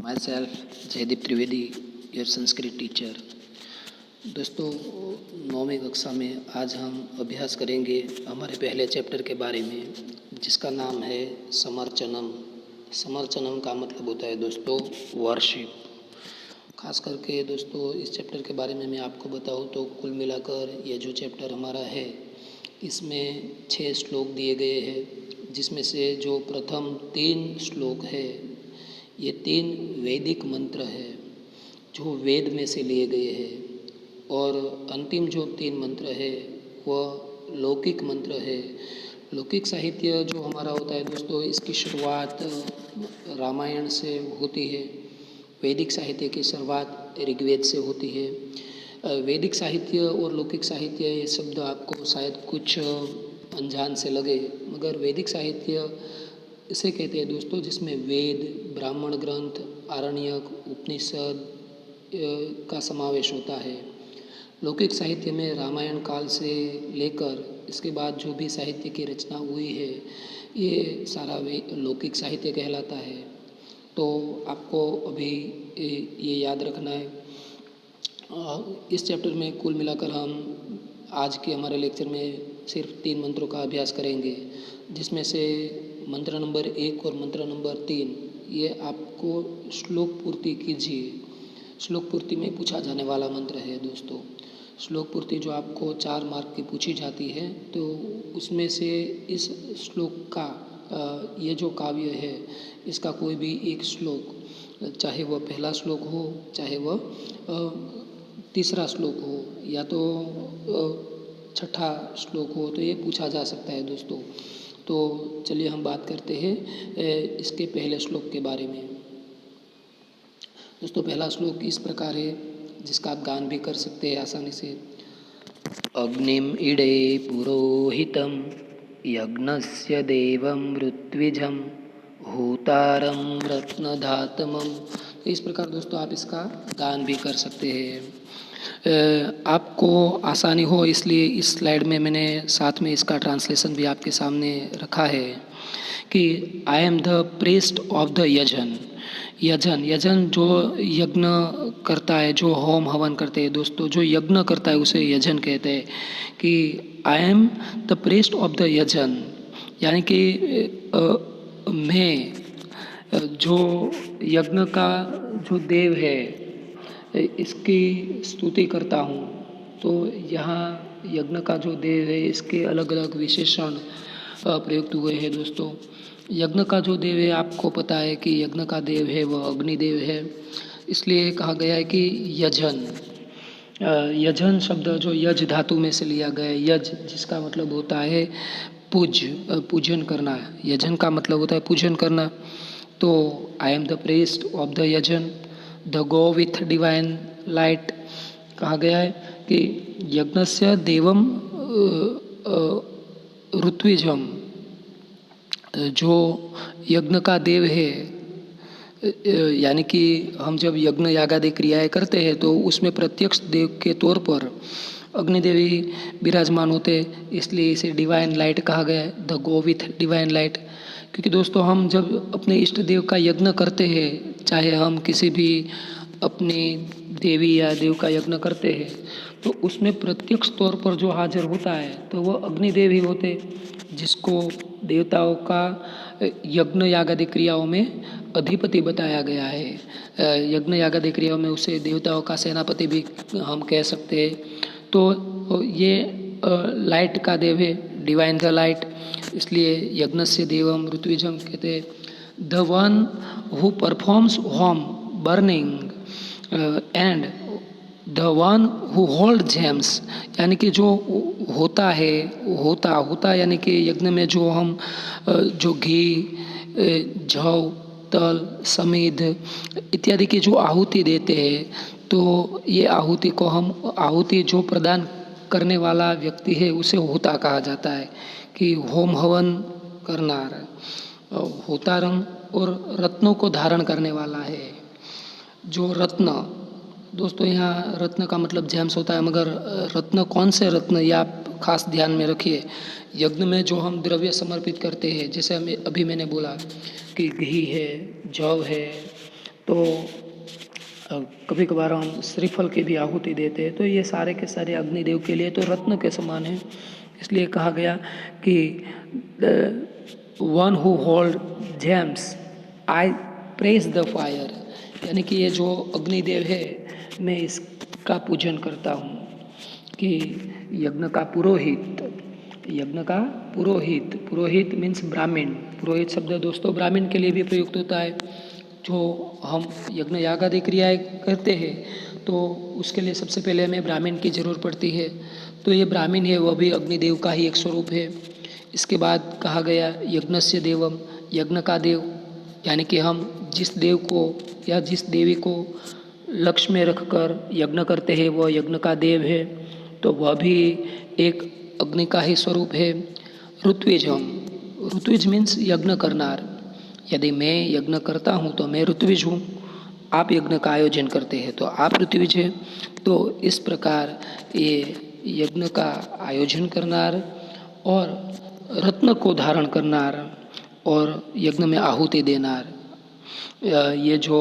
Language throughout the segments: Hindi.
myself Jaydeep Trivedi, your Sanskrit teacher. दोस्तों, 9वीं कक्षा में आज हम अभ्यास करेंगे हमारे पहले चैप्टर के बारे में, जिसका नाम है समर्चनम। समर्चनम का मतलब होता है दोस्तों वर्शिप। खास करके दोस्तों इस चैप्टर के बारे में मैं आपको बताऊं तो कुल मिलाकर यह जो चैप्टर हमारा है इसमें 6 श्लोक दिए गए हैं, जिसमें से जो प्रथम 3 श्लोक है ये 3 वैदिक मंत्र है जो वेद में से लिए गए हैं, और अंतिम जो 3 मंत्र है वह लौकिक मंत्र है। लौकिक साहित्य जो हमारा होता है दोस्तों, इसकी शुरुआत रामायण से होती है। वैदिक साहित्य की शुरुआत ऋग्वेद से होती है। वैदिक साहित्य और लौकिक साहित्य ये शब्द आपको शायद कुछ अनजान से लगे, मगर वैदिक साहित्य इसे कहते हैं दोस्तों जिसमें वेद, ब्राह्मण ग्रंथ, आरण्यक, उपनिषद का समावेश होता है। लौकिक साहित्य में रामायण काल से लेकर इसके बाद जो भी साहित्य की रचना हुई है ये सारा लौकिक साहित्य कहलाता है। तो आपको अभी ये याद रखना है। इस चैप्टर में कुल मिलाकर हम आज के हमारे लेक्चर में सिर्फ 3 मंत्रों का अभ्यास करेंगे, जिसमें से मंत्र नंबर 1 और मंत्र नंबर 3 ये आपको श्लोक पूर्ति कीजिए। श्लोक पूर्ति में पूछा जाने वाला मंत्र है दोस्तों। श्लोक पूर्ति जो आपको 4 मार्क की पूछी जाती है, तो उसमें से इस श्लोक का ये जो काव्य है इसका कोई भी एक श्लोक, चाहे वह पहला श्लोक हो, चाहे वह तीसरा श्लोक हो, या तो छठा श्लोक हो, तो ये पूछा जा सकता है दोस्तों। तो चलिए हम बात करते हैं इसके पहले श्लोक के बारे में। दोस्तों पहला श्लोक इस प्रकार है, जिसका आप गान भी कर सकते हैं आसानी से। अग्निम इडे पुरोहितम यज्ञस्य देवम ऋत्विजम होतारम रत्नधातमम। तो इस प्रकार दोस्तों आप इसका गान भी कर सकते हैं। आपको आसानी हो इसलिए इस स्लाइड में मैंने साथ में इसका ट्रांसलेशन भी आपके सामने रखा है कि I am the priest of the यजन। यजन जो यज्ञ करता है, जो होम हवन करते हैं दोस्तों, जो यज्ञ करता है उसे यजन कहते हैं। कि I am the priest of the यजन, यानी कि मैं जो यज्ञ का जो देव है इसकी स्तुति करता हूँ। तो यहाँ यज्ञ का जो देव है इसके अलग अलग विशेषण प्रयुक्त हुए हैं दोस्तों। यज्ञ का जो देव है आपको पता है कि यज्ञ का देव है वह अग्निदेव है, इसलिए कहा गया है कि यजन। यजन शब्द जो यज धातु में से लिया गया है, यज जिसका मतलब होता है पूजन करना। यजन का मतलब होता है पूजन करना। तो I am the priest of the यजन, the god with divine light. कहा गया है कि यज्ञस्य देवम ऋत्विजम, जो यज्ञ का देव है, यानी कि हम जब यज्ञ यागादि क्रियाएं करते हैं तो उसमें प्रत्यक्ष देव के तौर पर अग्निदेवी विराजमान होते, इसलिए इसे डिवाइन लाइट कहा गया है, the god with divine light. क्योंकि दोस्तों हम जब अपने इष्ट देव का यज्ञ करते हैं, चाहे हम किसी भी अपनी देवी या देव का यज्ञ करते हैं, तो उसमें प्रत्यक्ष तौर पर जो हाजिर होता है तो वह अग्निदेव ही होते, जिसको देवताओं का यज्ञ यागादि क्रियाओं में अधिपति बताया गया है। यज्ञ यागादि क्रियाओं में उसे देवताओं का सेनापति भी हम कह सकते हैं। तो ये लाइट का देव है, डिवाइन द लाइट, इसलिए यज्ञस्य देवम ऋत्विजम कहते हैं। द वन हु परफॉर्म्स होम burning and the one who hold James, यानी कि जो होता है, होता यानी कि यज्ञ में जो हम जो घी, जौ, तल, समीध इत्यादि की जो आहुति देते हैं, तो ये आहुति को हम आहुति जो प्रदान करने वाला व्यक्ति है उसे होता कहा जाता है। कि होम हवन करना, होता रंग और रत्नों को धारण करने वाला है। जो रत्न दोस्तों, यहाँ रत्न का मतलब जेम्स होता है, मगर रत्न कौन से रत्न ये आप खास ध्यान में रखिए। यज्ञ में जो हम द्रव्य समर्पित करते हैं, जैसे अभी मैंने बोला कि घी है, जौ है, तो कभी कभार हम श्रीफल की भी आहुति देते हैं। तो ये सारे के सारे अग्निदेव के लिए तो रत्न के समान है। इसलिए कहा गया कि one who hold gems I praise the fire, यानी कि ये जो अग्निदेव है मैं इसका पूजन करता हूँ। कि यज्ञ का पुरोहित, यज्ञ का पुरोहित, पुरोहित मीन्स ब्राह्मण। पुरोहित शब्द दोस्तों ब्राह्मण के लिए भी प्रयुक्त होता है। जो हम यज्ञ याग आदि क्रियाएँ करते हैं तो उसके लिए सबसे पहले हमें ब्राह्मण की जरूर पड़ती है। तो ये ब्राह्मण है वह भी अग्निदेव का ही एक स्वरूप है। इसके बाद कहा गया यज्ञस्य देवम, यज्ञ का देव, यानी कि हम जिस देव को या जिस देवी को लक्ष्य में रखकर यज्ञ करते हैं वह यज्ञ का देव है। तो वह भी एक अग्नि का ही स्वरूप है। ऋत्विजम, ऋत्विज मीन्स यज्ञ करनार। यदि मैं यज्ञ करता हूँ तो मैं ऋत्विज हूँ। आप यज्ञ का आयोजन करते हैं तो आप ऋत्विज हैं। तो इस प्रकार ये यज्ञ का आयोजन करनार और रत्न को धारण करनार और यज्ञ में आहुति देनार, ये जो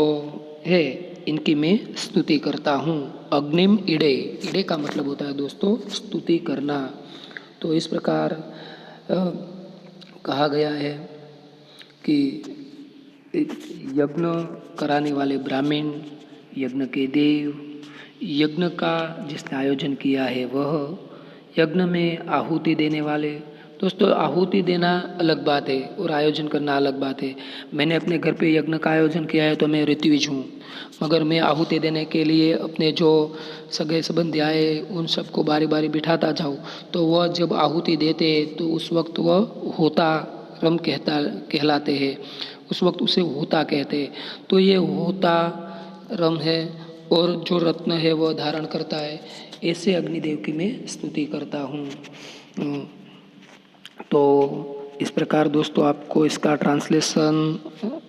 है इनकी मैं स्तुति करता हूँ। अग्निम इडे, इडे का मतलब होता है दोस्तों स्तुति करना। तो इस प्रकार कहा गया है कि यज्ञ कराने वाले ब्राह्मण, यज्ञ के देव, यज्ञ का जिसने आयोजन किया है वह, यज्ञ में आहुति देने वाले। दोस्तों आहुति देना अलग बात है और आयोजन करना अलग बात है। मैंने अपने घर पे यज्ञ का आयोजन किया है तो मैं ऋत्विज हूँ, मगर मैं आहुति देने के लिए अपने जो सगे संबंधी आए उन सबको बारी बारी बिठाता जाऊँ तो वह जब आहुति देते तो उस वक्त वह होता रम कहलाते हैं। उस वक्त उसे होता कहते। तो ये होता रम है और जो रत्न है वह धारण करता है। ऐसे अग्निदेव की मैं स्तुति करता हूँ। तो इस प्रकार दोस्तों आपको इसका ट्रांसलेशन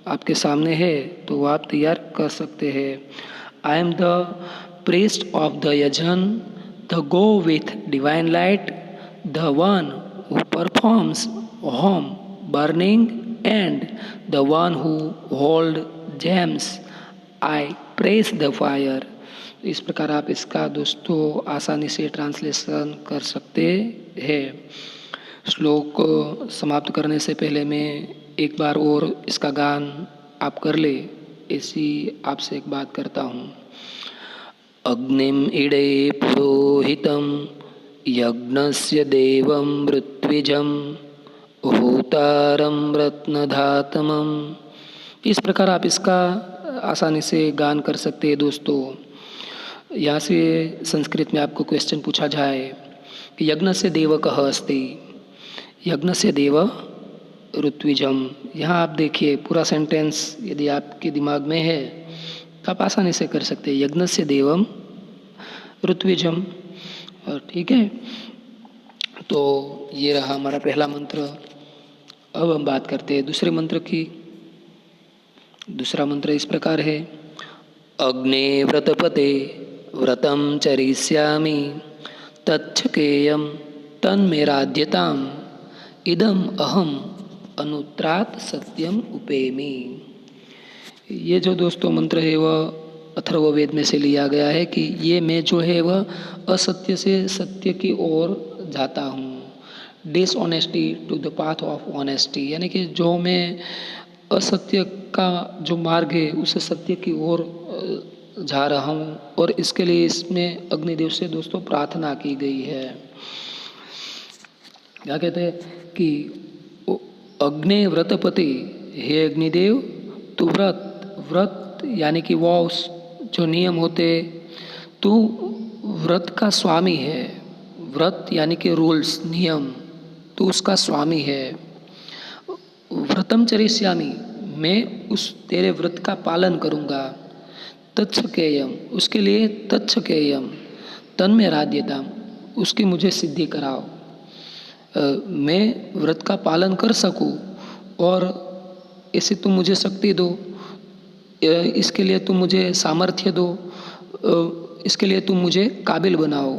आपके सामने है तो वो आप तैयार कर सकते हैं। I am the priest of the यजन, the god with divine light, the one who performs होम burning and the one who hold gems I praise the fire. इस प्रकार आप इसका दोस्तों आसानी से ट्रांसलेशन कर सकते हैं। श्लोक को समाप्त करने से पहले मैं एक बार और इसका गान आप कर ले, ऐसी आपसे एक बात करता हूँ। अग्निम इडे पुरोहितम यज्ञस्य देवं ऋत्विजम होतारम रत्नधातमम। इस प्रकार आप इसका आसानी से गान कर सकते हैं। दोस्तों यहाँ से संस्कृत में आपको क्वेश्चन पूछा जाए कि यज्ञ से देव कः अस्ति, यज्ञ से देव ऋत्विजम। यहाँ आप देखिए पूरा सेंटेंस यदि आपके दिमाग में है तो आप आसानी से कर सकते हैं, यज्ञ से देवम ऋत्विजम। और ठीक है, तो ये रहा हमारा पहला मंत्र। अब हम बात करते हैं दूसरे मंत्र की। दूसरा मंत्र इस प्रकार है। अग्ने व्रतपते व्रतम चरिष्यामि तच्छकेयम तन्मेराध्यताम इदम अहम अनुत्रात सत्यम उपेमी। ये जो दोस्तों मंत्र है वह अथर्ववेद में से लिया गया है कि ये मैं जो है वह असत्य से सत्य की ओर जाता हूँ। Dishonesty to the path of honesty, यानी कि जो मैं असत्य का जो मार्ग है उसे सत्य की ओर जा रहा हूँ। और इसके लिए इसमें अग्निदेव से दोस्तों प्रार्थना की गई है। क्या कहते हैं कि अग्नि व्रतपति, हे अग्निदेव तू व्रत यानी कि वॉस जो नियम होते, तू व्रत का स्वामी है। व्रत यानी कि रूल्स नियम, तू उसका स्वामी है। व्रतम चरिष्यामि, मैं उस तेरे व्रत का पालन करूँगा। तच्छकेयम, उसके लिए तच्छकेयम, तन्मेराध्यताम, उसकी मुझे सिद्धि कराओ। मैं व्रत का पालन कर सकूं और ऐसे तुम मुझे शक्ति दो, इसके लिए तुम मुझे सामर्थ्य दो, इसके लिए तुम मुझे काबिल बनाओ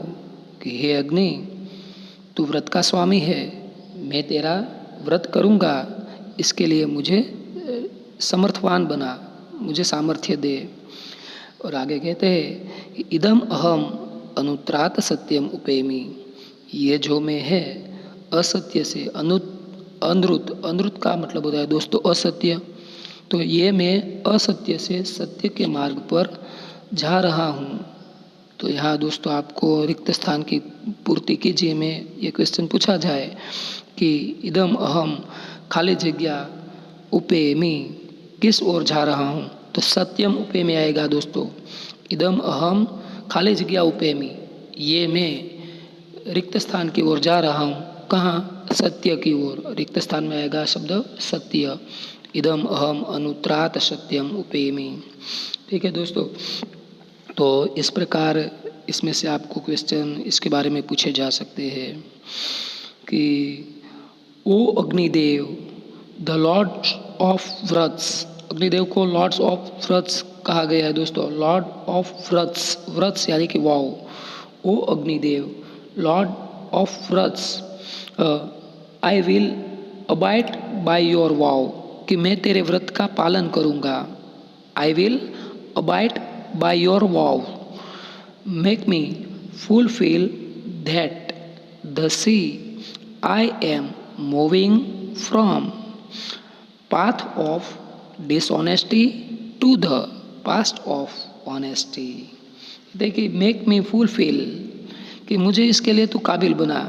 कि हे अग्नि तू व्रत का स्वामी है, मैं तेरा व्रत करूँगा, इसके लिए मुझे समर्थवान बना, मुझे सामर्थ्य दे। और आगे कहते हैं इदम अहम अनुत्रात सत्यम उपेमी, ये जो मैं है असत्य से अनृत, अनृत का मतलब होता है दोस्तों असत्य, तो ये मैं असत्य से सत्य के मार्ग पर जा रहा हूँ। तो यहाँ दोस्तों आपको रिक्त स्थान की पूर्ति कीजिए में ये क्वेश्चन पूछा जाए कि इदम अहम खाली जगह उपेमी, किस ओर जा रहा हूँ, तो सत्यम उपेमी आएगा दोस्तों। इदम अहम खाली जगह उपेमी, ये मैं रिक्त स्थान की ओर जा रहा हूँ, कहाँ, सत्य की ओर। रिक्त स्थान में आएगा शब्द सत्य। इदम अहम अनुत्रात सत्यम उपेमी। ठीक है दोस्तों, तो इस प्रकार इसमें से आपको क्वेश्चन इसके बारे में पूछे जा सकते हैं कि O Agnidev the lords of व्रत्स, अग्निदेव को लॉर्ड्स ऑफ व्रत्स कहा गया है दोस्तों। लॉर्ड ऑफ व्रत्स, व्रत्स यानी कि vow. O Agnidev lord of व्रत्स, I will abide by your vow, कि मैं तेरे व्रत का पालन करूँगा। I will abide by your vow, make me fulfil that the see I am moving from path of dishonesty to the path of honesty। देखिए मेक मी फुलफिल, कि मुझे इसके लिए तू काबिल बना,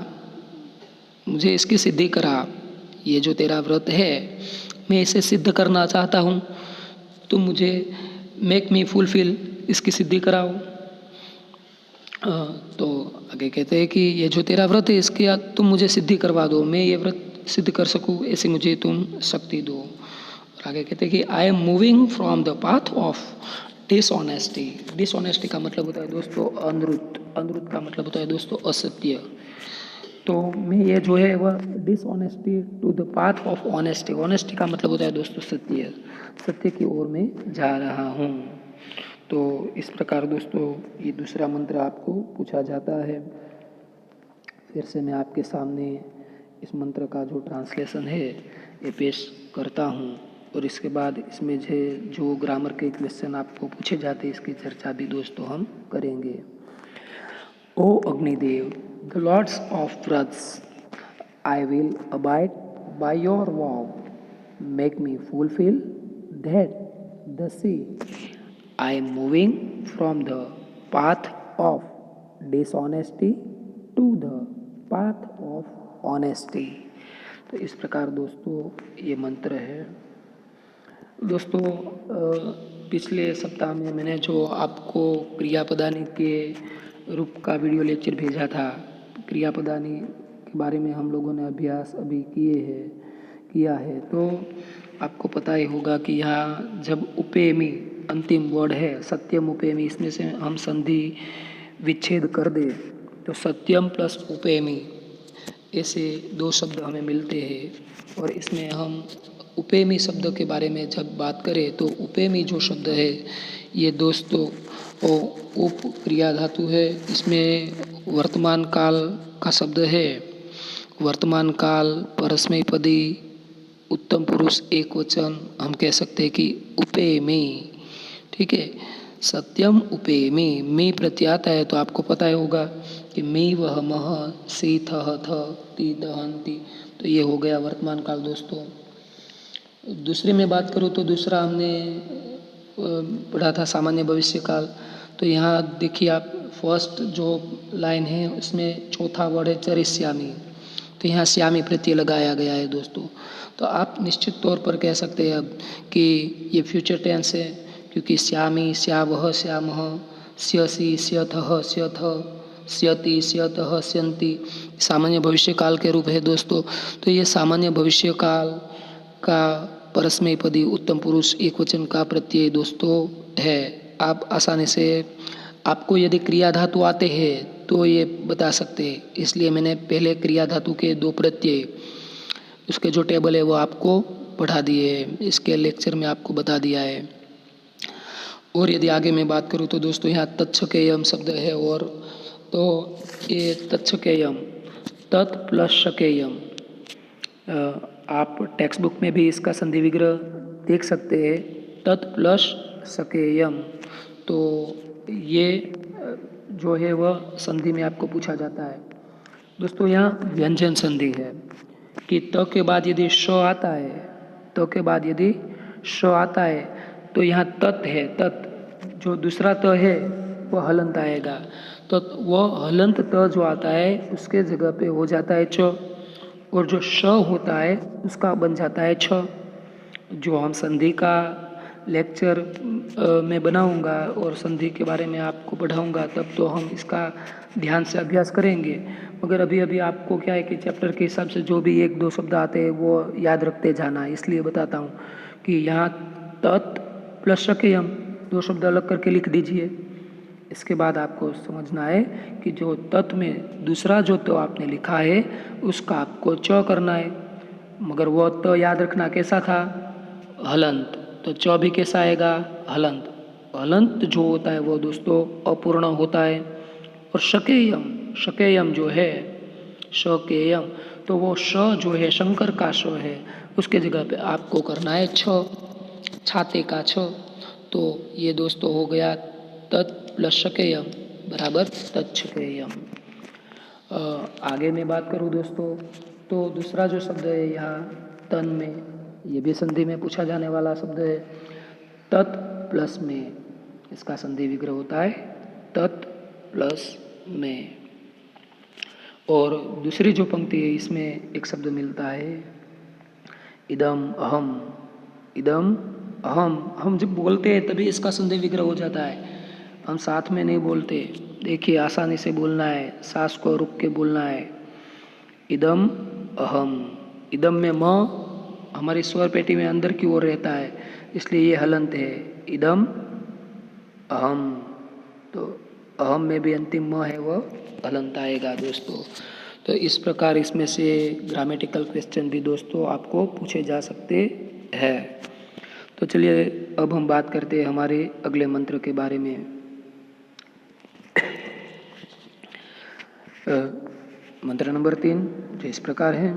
मुझे इसकी सिद्धि करा। ये जो तेरा व्रत है मैं इसे सिद्ध करना चाहता हूँ, तुम मुझे मेक मी फुलफिल, इसकी सिद्धि कराओ। तो आगे कहते हैं कि ये जो तेरा व्रत है इसके तुम मुझे सिद्धि करवा दो, मैं ये व्रत सिद्ध कर सकूँ ऐसी मुझे तुम शक्ति दो। और आगे कहते हैं कि I am moving from the path of dishonesty. Dishonesty का मतलब होता है दोस्तों अनृत, अनृत का मतलब होता है दोस्तों असत्य। तो मैं ये जो है वह dishonesty to the path of honesty, honesty का मतलब होता है दोस्तों सत्य, सत्य की ओर मैं जा रहा हूँ। तो इस प्रकार दोस्तों ये दूसरा मंत्र आपको पूछा जाता है। फिर से मैं आपके सामने इस मंत्र का जो ट्रांसलेशन है ये पेश करता हूँ, और इसके बाद इसमें जो ग्रामर के क्वेश्चन आपको पूछे जाते हैं इसकी चर्चा भी दोस्तों हम करेंगे। O Agnidev the lords of व्रत्स, I will abide by your vow, make me fulfil that the see I am moving from the path of dishonesty to the path of honesty. तो इस प्रकार दोस्तों ये मंत्र है। दोस्तों पिछले सप्ताह में मैंने जो आपको क्रियापदानी के रूप का वीडियो लेक्चर भेजा था, क्रियापदानी के बारे में हम लोगों ने अभ्यास अभी किया है। तो आपको पता ही होगा कि यहाँ जब उपेमी अंतिम वर्ड है सत्यम उपेमी, इसमें से हम संधि विच्छेद कर दे तो सत्यम प्लस उपेमी ऐसे दो शब्द हमें मिलते हैं। और इसमें हम उपेमी शब्द के बारे में जब बात करें तो उपेमी जो शब्द है ये दोस्तों उप क्रिया धातु है। इसमें वर्तमान काल का शब्द है। वर्तमान काल परस्मैपदी उत्तम पुरुष एक वचन, हम कह सकते हैं कि उपेमी। ठीक है, सत्यम उपेमी, मी प्रत्याता है तो आपको पता ही होगा कि मी वह मह सी थ थ ती दहंती, तो ये हो गया वर्तमान काल दोस्तों। दूसरे में बात करूँ तो दूसरा हमने पढ़ा था सामान्य भविष्य काल। तो यहाँ देखिए आप फर्स्ट जो लाइन है उसमें चौथा वर्ड है चरिष्यामी, तो यहाँ श्यामी प्रत्यय लगाया गया है दोस्तों। तो आप निश्चित तौर पर कह सकते हैं अब कि ये फ्यूचर टेंस है, क्योंकि श्यामी श्यावह श्यामः स्यसि स्यथः स्यथ स्यति स्यतः स्यन्ति सामान्य भविष्य काल के रूप है दोस्तों। तो ये सामान्य भविष्य काल का परस्मैपदी उत्तम पुरुष एक वचन का प्रत्यय दोस्तों है। आप आसानी से, आपको यदि क्रिया धातु आते हैं तो ये बता सकते हैं, इसलिए मैंने पहले क्रिया धातु के दो प्रत्यय उसके जो टेबल है वो आपको पढ़ा दिए है, इसके लेक्चर में आपको बता दिया है। और यदि आगे मैं बात करूँ तो दोस्तों यहाँ तत्सकेयम शब्द है, और तो ये तत्सकेयम तत् प्लस शकेयम, आप टेक्स्ट बुक में भी इसका संधि विग्रह देख सकते हैं। तत् प्लस सकेयम। तो ये जो है वह संधि में आपको पूछा जाता है। दोस्तों यहाँ व्यंजन संधि है कि त के बाद यदि श आता है, त के बाद यदि श आता है तो यहाँ तत् है, तत् जो दूसरा त है वह हलंत आएगा। तो वह हलंत त जो आता है उसके जगह पे हो जाता है च, और जो श होता है उसका बन जाता है छ। जो हम संधि का लेक्चर में बनाऊंगा और संधि के बारे में आपको पढ़ाऊंगा तब तो हम इसका ध्यान से अभ्यास करेंगे। मगर अभी अभी आपको क्या है कि चैप्टर के हिसाब से जो भी एक दो शब्द आते हैं वो याद रखते जाना है। इसलिए बताता हूँ कि यहाँ तत् प्लस शकेयम 2 शब्द अलग करके लिख दीजिए। इसके बाद आपको समझना है कि जो तत् में दूसरा जो तो आपने लिखा है उसका आपको च करना है। मगर वो तो याद रखना कैसा था, हलंत। तो च भी कैसा आएगा, हलंत। हलंत जो होता है वो दोस्तों अपूर्ण होता है। और शकेयम, शकेयम जो है शकेयम, तो वो श जो है शंकर का श है, उसके जगह पे आपको करना है छ, छाते का छ। तो ये दोस्तों हो गया तत् प्लस शकेयम बराबर तत्शकेयम। आगे मैं बात करूँ दोस्तों तो दूसरा जो शब्द है यहाँ तन में, ये भी संधि में पूछा जाने वाला शब्द है। तत् प्लस में इसका संधि विग्रह होता है तत् प्लस में। और दूसरी जो पंक्ति है इसमें एक शब्द मिलता है इदम अहम। इदम अहम, हम जब बोलते हैं तभी इसका संधि विग्रह हो जाता है, हम साथ में नहीं बोलते। देखिए आसानी से बोलना है, सांस को रुक के बोलना है। इदम अहम, इदम में म हमारी स्वर पेटी में अंदर की ओर रहता है, इसलिए ये हलंत है। इदम अहम, तो अहम में भी अंतिम म है वो हलंत आएगा दोस्तों। तो इस प्रकार इसमें से ग्रामेटिकल क्वेश्चन भी दोस्तों आपको पूछे जा सकते हैं। तो चलिए अब हम बात करते हैं हमारे अगले मंत्र के बारे में। मंत्र नंबर 3 जो इस प्रकार है,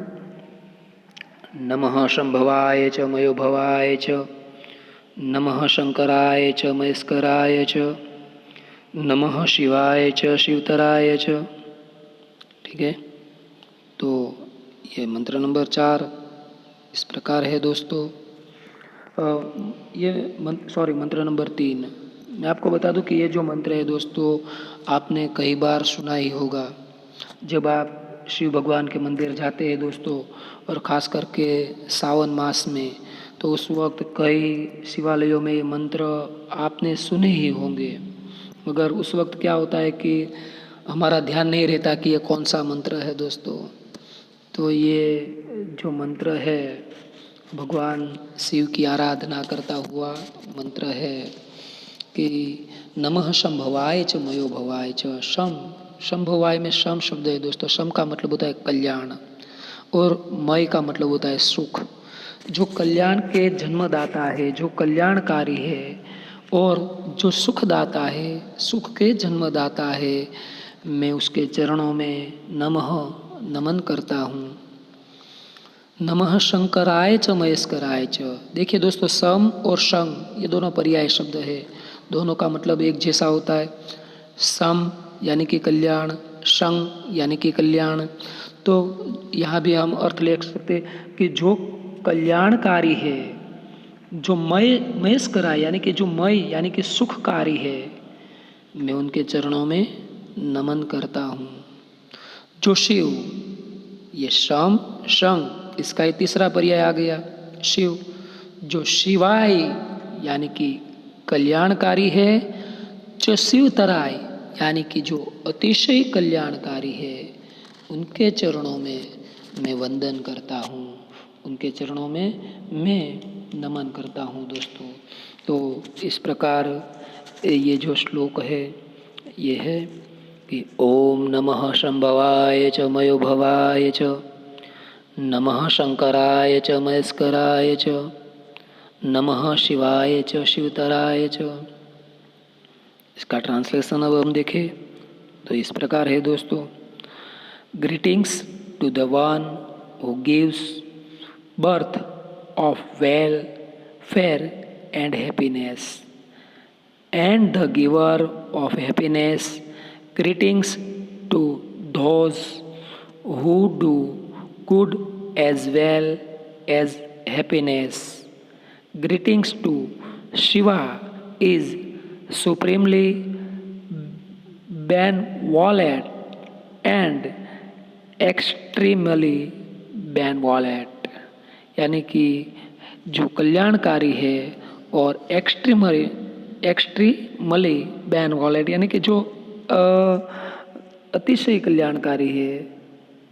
नमः शंभवाय च मयोभवाय च, नमः शंकराय च महेश्वराय च, नमः शिवाय च शिवतराय च। ठीक है, तो ये मंत्र नंबर 4 इस प्रकार है दोस्तों। मंत्र नंबर 3 मैं आपको बता दूं कि ये जो मंत्र है दोस्तों आपने कई बार सुना ही होगा। जब आप शिव भगवान के मंदिर जाते हैं दोस्तों, और ख़ास करके सावन मास में, तो उस वक्त कई शिवालयों में ये मंत्र आपने सुने ही होंगे। मगर उस वक्त क्या होता है कि हमारा ध्यान नहीं रहता कि ये कौन सा मंत्र है दोस्तों। तो ये जो मंत्र है भगवान शिव की आराधना करता हुआ मंत्र है कि नमः शंभवाय च मयो भवाय च। शंभवाय में शम शब्द है दोस्तों। शम का मतलब होता है कल्याण, और मय का मतलब होता है सुख। जो कल्याण के जन्मदाता है, जो कल्याणकारी है, और जो सुखदाता है, सुख के जन्मदाता है, मैं उसके चरणों में नमः नमन करता हूँ। नमः शंकराय च महेश्वराय च। देखिए दोस्तों सम और शं ये दोनों पर्याय शब्द है, दोनों का मतलब एक जैसा होता है। सम यानी कि कल्याण, शं यानी कि कल्याण। तो यहाँ भी हम अर्थ ले सकते कि जो कल्याणकारी है, जो महेश्वराय यानी कि जो मय यानी कि सुखकारी है, मैं उनके चरणों में नमन करता हूँ। जो शिव, ये शम शं इसका ये तीसरा पर्याय आ गया शिव। जो शिवाय यानी कि कल्याणकारी है, जो शिवतराय यानी कि जो अतिशय कल्याणकारी है, उनके चरणों में मैं वंदन करता हूँ, उनके चरणों में मैं नमन करता हूँ दोस्तों। तो इस प्रकार ये जो श्लोक है ये है कि ओम नमः शंभवाय च मयो भवाय च, नमः शंकराय च महेश्वराय च, नमः शिवाय च शिवतराय च। इसका ट्रांसलेशन अब हम देखें तो इस प्रकार है दोस्तों। Greetings to the one who gives birth of welfare and happiness, and the giver of happiness. Greetings to those who do good as well as happiness. Greetings to Shiva is supremely benevolent and extremely benevolent, यानी कि जो कल्याणकारी है और एक्सट्रीमली बेनवॉलेट यानी कि जो अतिशय कल्याणकारी है,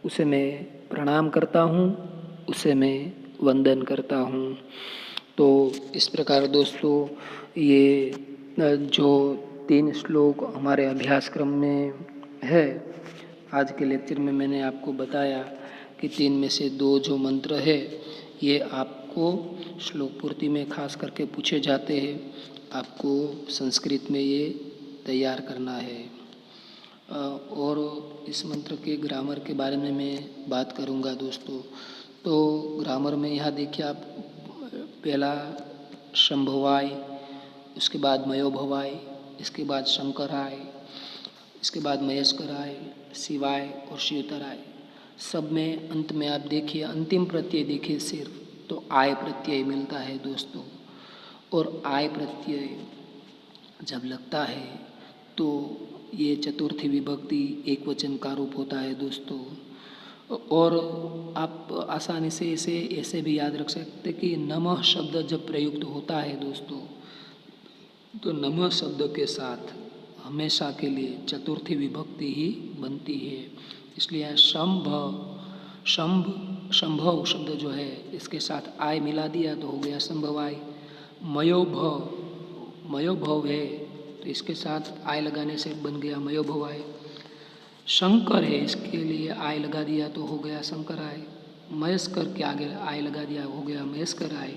उसे मैं प्रणाम करता हूँ, उसे मैं वंदन करता हूँ। तो इस प्रकार दोस्तों ये जो 3 श्लोक हमारे अभ्यासक्रम में है, आज के लेक्चर में मैंने आपको बताया कि 3 में से 2 जो मंत्र है ये आपको श्लोक पूर्ति में खास करके पूछे जाते हैं। आपको संस्कृत में ये तैयार करना है। और इस मंत्र के ग्रामर के बारे में मैं बात करूँगा दोस्तों। तो ग्रामर में यहाँ देखिए आप, पहला शंभवाय, उसके बाद मयोभवाय, इसके बाद शंकराय, इसके बाद महेश्वराय, शिवाय और शिवतराय। सब में अंत में आप देखिए अंतिम प्रत्यय देखिए सिर्फ, तो आय प्रत्यय मिलता है दोस्तों। और आय प्रत्यय जब लगता है तो ये चतुर्थी विभक्ति एक वचन का रूप होता है दोस्तों। और आप आसानी से इसे ऐसे भी याद रख सकते कि नमः शब्द जब प्रयुक्त होता है दोस्तों, तो नमः शब्द के साथ हमेशा के लिए चतुर्थी विभक्ति ही बनती है। इसलिए शंभव शब्द जो है इसके साथ आय मिला दिया तो हो गया संभवाय। मयोभव है तो इसके साथ आय लगाने से बन गया मयोभवाय। शंकर है, इसके लिए आय लगा दिया तो हो गया शंकराय। महेश्वर के आगे आय लगा दिया हो गया महेश्वराय।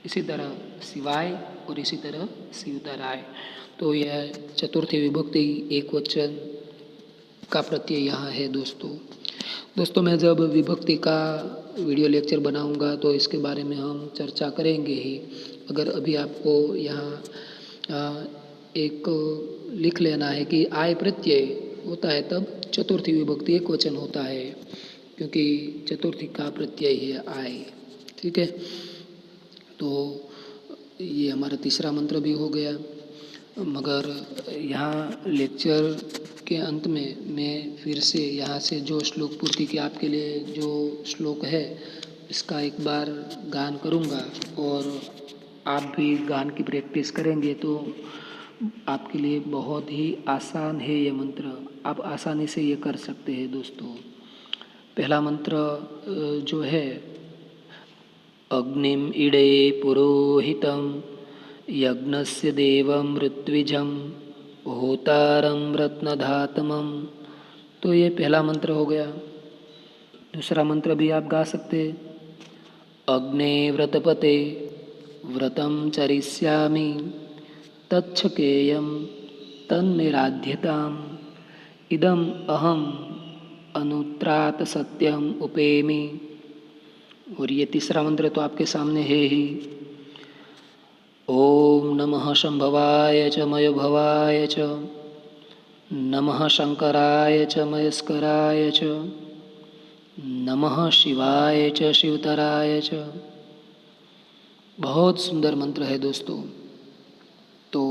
इसी तरह शिवाय और इसी तरह शिवतराय। तो यह चतुर्थी विभक्ति एक वचन का प्रत्यय यहाँ है दोस्तों मैं जब विभक्ति का वीडियो लेक्चर बनाऊंगा तो इसके बारे में हम चर्चा करेंगे ही। अगर अभी आपको यहाँ एक लिख लेना है कि आय प्रत्यय होता है तब चतुर्थी विभक्ति एक वचन होता है, क्योंकि चतुर्थी का प्रत्यय है आय। ठीक है, तो ये हमारा तीसरा मंत्र भी हो गया। मगर यहाँ लेक्चर के अंत में मैं फिर से यहाँ से जो श्लोक पूर्ति के आपके लिए जो श्लोक है इसका एक बार गान करूँगा और आप भी गान की प्रैक्टिस करेंगे तो आपके लिए बहुत ही आसान है ये मंत्र। आप आसानी से ये कर सकते हैं दोस्तों। पहला मंत्र जो है, अग्निम इडे पुरोहितम यज्ञस्य देवं ऋत्विजं होतारं रत्नधातमं। तो ये पहला मंत्र हो गया। दूसरा मंत्र भी आप गा सकते, अग्ने व्रतपते व्रतं चरिष्यामि तच्छकेयं तन्निराध्यताम् इदम् अहम् अनुत्रात सत्यम उपेमि। और ये तीसरा मंत्र तो आपके सामने है ही। ओम नमः शंभवाय च मयोभवाय च, नमः शंकराय च महेश्वराय च, नमः शिवाय च शिवतराय च। बहुत सुंदर मंत्र है दोस्तों। तो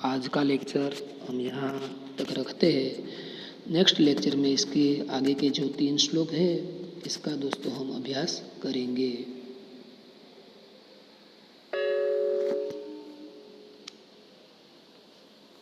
आज का लेक्चर हम यहाँ तक रखते हैं। नेक्स्ट लेक्चर में इसके आगे के जो 3 श्लोक है इसका दोस्तों हम अभ्यास करेंगे।